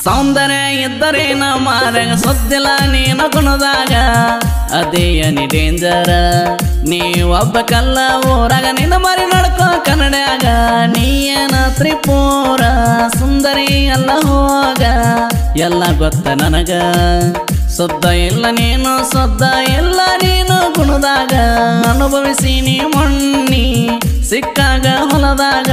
ಸೌಂದರ್ಯ ಇದ್ದರೇನ ಮಾರಗ ಸುದ್ದಿಲ್ಲ ನೀನು ಗುಣದಾಗ ಅದೇಯನಿ ಡೇಂಜರ ನೀ ಒಬ್ಬ ಕಲ್ಲ ಊರಾಗ ನಿನ್ನ ಮರಿ ನಡ್ಕೋ ಕನ್ನಡ್ಯಾಗ ನೀಯೇನ ತ್ರಿಪುರ ಸುಂದರಿ ಎಲ್ಲ ಹೋಗ ಎಲ್ಲ ಗೊತ್ತ ನನಗ ಸದ್ದ ಇಲ್ಲ ನೀನು ಸದ್ದ ಇಲ್ಲ ನೀನು ಗುಣದಾಗ ಅನುಭವಿಸಿ ನೀ ಮೊನ್ನಿ ಸಿಕ್ಕಾಗ ಹೊಲದಾಗ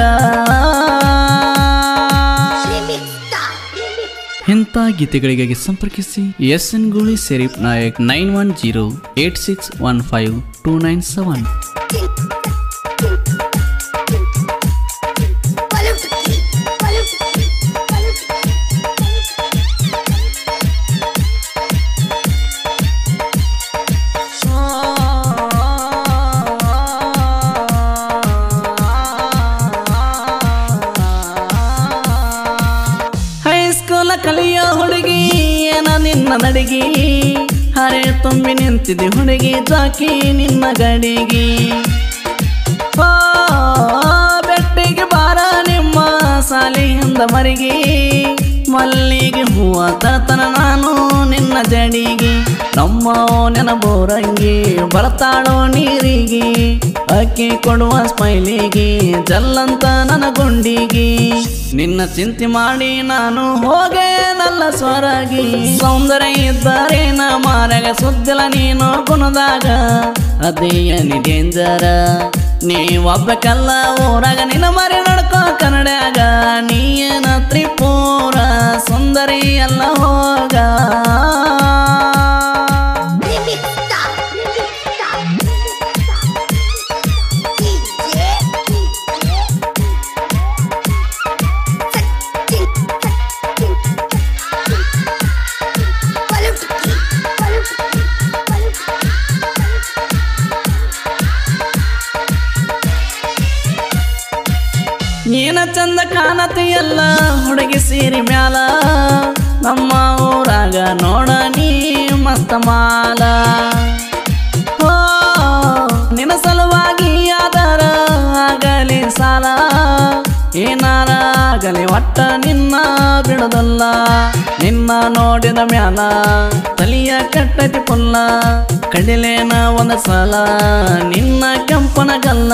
ಇಂಥ ಗೀತೆಗಳಿಗಾಗಿ ಸಂಪರ್ಕಿಸಿ SN ಗೂಳಿ ಶರೀಫ್ ನಾಯಕ್ 9108615297. ಕಲಿಯ ಹುಡುಗಿ ಏನ ನಿನ್ನ ನಡಿಗಿ ಹರೆ ತುಂಬಿ ನಿಂತಿದೆ ಹುಡುಗಿ ಜಾಕಿ ನಿನ್ನ ಗಡಿಗಿ ಬೆಟ್ಟಿಗೆ ಬಾರ ನಿಮ್ಮ ಸಾಲಿಯಿಂದ ಮರಿಗಿ ಮಲ್ಲಿಗೆ ಹೂವ ತರ್ತನ ನಾನು ನಿನ್ನ ಜಡಿಗಿ ನಮ್ಮ ನೆನಬೋರಂಗಿ ಬರ್ತಾಳೋ ನೀರಿಗೆ ಅಕ್ಕಿ ಕೊಡುವ ಸ್ಮೈಲಿಗೆ ಜಲ್ಲಂತ ನನ್ನ ಗುಂಡಿಗೆ ನಿನ್ನ ಚಿಂತೆ ಮಾಡಿ ನಾನು ಹೋಗೆ ನಲ್ಲ ಸ್ವರಾಗಿ ಸೌಂದರ್ಯ ಇದ್ದಾರೇನ ಮಾರಗ ಸುದ್ದಿಲ್ಲ ನೀನು ಗುಣದಾಗ ಅದೇಯನಿ ಡೇಂಜರ ನೀ ಒಬ್ಬ ಕಲ್ಲ ಊರಾಗ ನಿನ್ನ ಮರಿ ನಡ್ಕೋ ಕನ್ನಡ್ಯಾಗ ನೀಯೇನ ತ್ರಿಪುರ ಸುಂದರಿ ಎಲ್ಲ ಹೋಗ ನೀನ ಚಂದ ಕಾಣತಿ ಎಲ್ಲ ಹುಡುಗಿ ಸೀರಿ ಮ್ಯಾಲ ನಮ್ಮ ಊರಾಗ ನೋಡ ನೀ ಮಸ್ತ ಮಾಲ ನಿನ್ನ ಸಲುವಾಗಿ ಆದರ ಆಗಲಿ ಸಾಲ ಏನಾರ ಆಗಲಿ ಒಟ್ಟ ನಿನ್ನ ಬಿಡೋದಲ್ಲ ನಿನ್ನ ನೋಡಿದ ಮ್ಯಾಲ ತಲಿಯ ಕಟ್ಟತಿ ಪುಲ್ಲ ಕಡಿಲೇನ ಒಂದ ಸಲ ನಿನ್ನ ಕೆಂಪನ ಗಲ್ಲ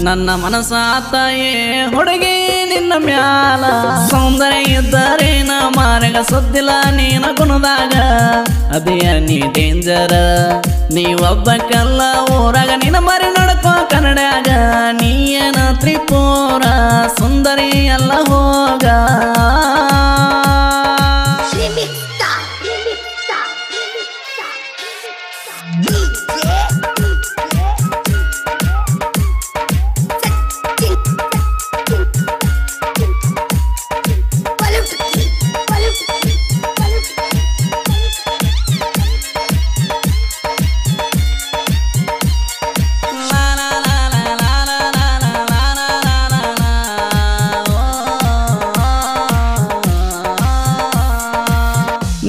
ನನ್ನ ಮನಸಾತಾಯೇ ಹುಡುಗಿ ನಿನ್ನ ಮ್ಯಾಲ ಸೌಂದರ್ಯ ಇದ್ದರೇನ ಮಾರಗ ಸುದ್ದಿಲ್ಲ ನೀನ ಗುಣದಾಗ ಅದೇಯನಿ ಡೇಂಜರ ನೀ ಒಬ್ಬ ಕಲ್ಲ ಊರಾಗ ನಿನ್ನ ಮರಿ ನಡ್ಕೋ ಕನ್ನಡ್ಯಾಗ ನೀಯೇನ ತ್ರಿಪುರ ಸುಂದರಿ ಎಲ್ಲ ಹೋಗ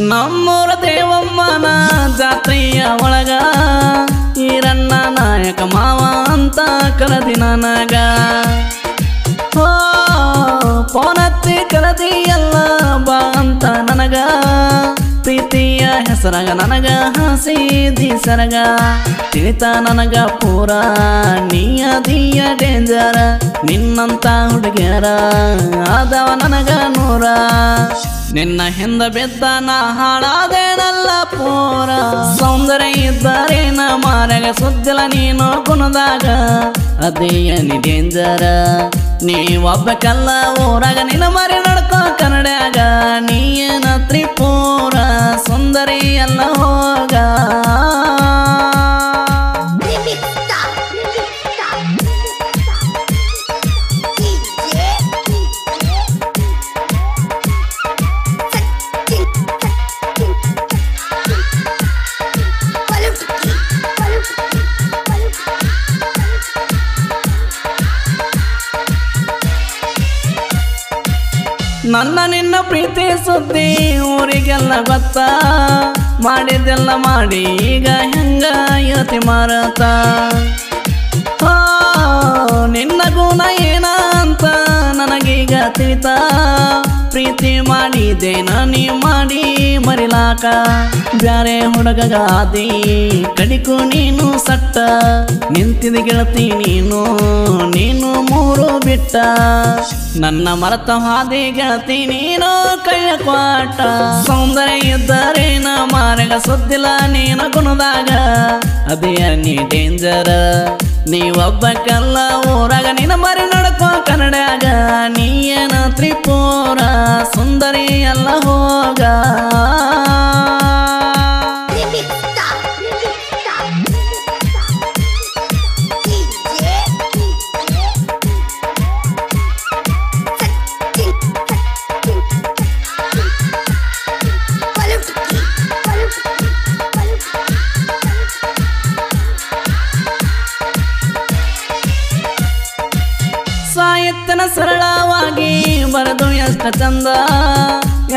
ನಮ್ಮೂರ ದೇವಮ್ಮನ ಜಾತ್ರೆಯ ಒಳಗ ಈರಣ್ಣ ನಾಯಕ ಮಾವ ಅಂತ ಕರದಿ ನನಗ ಪೋನತ್ತಿ ಕರದಿ ಎಲ್ಲ ಬಾ ಅಂತ ನನಗ ಪ್ರೀತಿಯ ಹೆಸರಾಗ ನನಗ ಹಸಿದಿ ಸರಗ ತಿಳಿತ ನನಗ ಪೂರ ನೀಯದಿಯ ಡೇಂಜರ ನಿನ್ನಂತ ಹುಡುಗಿಯರ ಆದವ ನನಗ ನೂರ ನಿನ್ನ ಹಿಂದ ಬಿದ್ದ ನಾ ಹಾಳಾದೇನಲ್ಲ ಪೂರ ಸೌಂದರ್ಯ ಇದ್ದಾರೇನ ಮಾರಗ ಸುದ್ದಿಲ್ಲ ನೀನು ಗುಣದಾಗ ಅದೇಯನಿ ಡೇಂಜರ ನೀ ಒಬ್ಬ ಕಲ್ಲ ಊರಾಗ ನಿನ್ನ ಮರಿ ನಡ್ಕೋ ಕನ್ನಡ್ಯಾಗ ನೀಯೇನ ತ್ರಿಪುರ ಸುಂದರಿ ಎಲ್ಲ ಹೋಗ ನನ್ನ ನಿನ್ನ ಪ್ರೀತಿ ಸುದ್ದಿ ಊರಿಗೆಲ್ಲ ಗೊತ್ತ ಮಾಡಿದ್ದೆಲ್ಲ ಮಾಡಿ ಈಗ ಹೆಂಗ ಯತಿ ಮಾರತ ನಿನ್ನ ಗುಣ ಏನ ಅಂತ ನನಗೀಗ ತಿಳಿತ ಪ್ರೀತಿ ಮಾಡಿದೇನ ನೀ ಮಾಡಿ ಮರಿಲಾಕ ಬ್ಯಾರೆ ಹುಡುಗಗಾದಿ ಕಡಿಕು ನೀನು ಸಟ್ಟ ನಿಂತಿದ ಗೆಳತಿ ನೀನು ಮೂರು ಬಿಟ್ಟ ನನ್ನ ಮರತ ಹಾದಿ ಗೆಳತಿ ನೀನು ಕೈಯ ಕ್ವಾಟ ಸೌಂದರ್ಯ ಇದ್ದರೆ ನ ಮಾರಗ ಸುದ್ದಿಲ್ಲ ನೀನು ಗುಣದಾಗ ಅದೇ ನೀ ಡೇಂಜರ್ ನೀವೊಬ್ಬ ಕಲ್ಲ ಊರಾಗ ನಿನ್ನ ಮರಿ ನಡ್ಕೋ ಕನ್ನಡಾಗ ನೀಯನ ತ್ರಿಪುರ ಸುಂದರಿ ಎಲ್ಲ ಹೋಗ ಸಾಹಿತ್ಯನ ಸರಳವಾಗಿ ಬರೆದು ಎಷ್ಟ ಚಂದ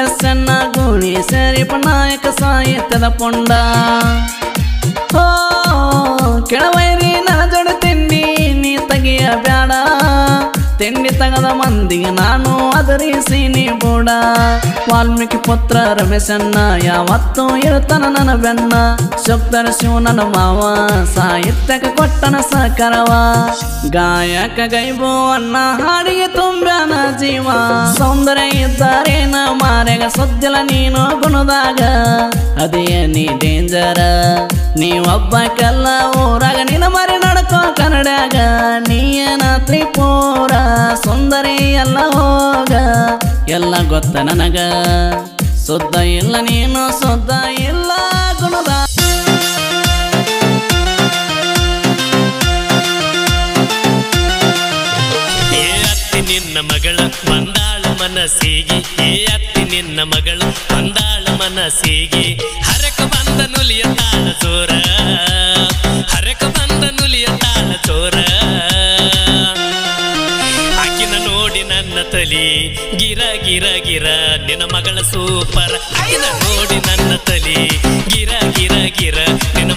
ಎಸ್ಸನ್ನ ಗುಣಿ ಸೇರಿಪ ನಾಯಕ ಸಾಹಿತ್ಯದ ಪೊಂಡ ಹೋ ಕೆಳವೈರಿ ನನ್ನ ಜೋಡಿ ತಿಂಡಿ ನೀ ತೆಗಿಯ ಬ್ಯಾಡ ತಿಂಡಿ ತಗದ ಮಂದಿಗೆ ನಾನು ಅದರಿಸೀನಿ ಬೂಡ ವಾಲ್ಮೀಕಿ ಪುತ್ರ ರಮೇಶನ್ನ ಯಾವತ್ತೂ ಇರುತ್ತಾನ ನನ್ನ ಬೆನ್ನ ಶುಕ್ತರ ಶಿವ ನನ್ನ ಮಾವ ಸಾಹಿತ್ಯಕ್ಕೆ ಕೊಟ್ಟನ ಸಹಕಾರವ ಗಾಯಕ ಗೈಬೋ ಅನ್ನ ಹಾಡಿಗೆ ತುಂಬ್ಯಾನ ಜೀವ ಸೌಂದರ್ಯ ಇದ್ದಾರೆ ನ ಮಾರೆಗ ಸುದ್ದಿಲ್ಲ ನೀನು ಗುಣದಾಗ ಅದೇ ನೀ ಡೇಂಜರ್ ನೀವೊಬ್ಬ ಕಲ್ಲ ಊರಾಗ ನಿನ್ನ ಮರಿ ನಡ್ಕೋ ಕನ್ನಡಾಗ ನೀಯನ ತ್ರಿಪುರ ಸುಂದರಿ ಎಲ್ಲ ಹೋಗ ಎಲ್ಲ ಗೊತ್ತ ನನಗ ಸುದ್ದ ಇಲ್ಲ ನೀನು ಸುದ್ದ ಇಲ್ಲ ಗುಣದ ನಿನ್ನ ಮಗಳ ಬಂದಾಳ ಮನಸ್ಸಿಗೆ ಅತ್ತಿ ನಿನ್ನ ಮಗಳು ಬಂದಾಳ ಮನಸ್ಸಿಗೆ ಹರಕ ಬಂದ ನುಲಿಯ ತಾಳ ಚೋರ ಹರಕ ಬಂದ ನುಲಿಯ ತಾಳ ಚೋರ ಆಕಿನ ನೋಡಿ ನನ್ನ ತಲಿ ಗಿರ ಗಿರ ಗಿರ ನಿನ್ನ ಮಗಳ ಸೂಪರ್ ಆಕಿನ ನೋಡಿ ನನ್ನ ತಲಿ ಗಿರ ಗಿರ ಗಿರ ನಿನ್ನ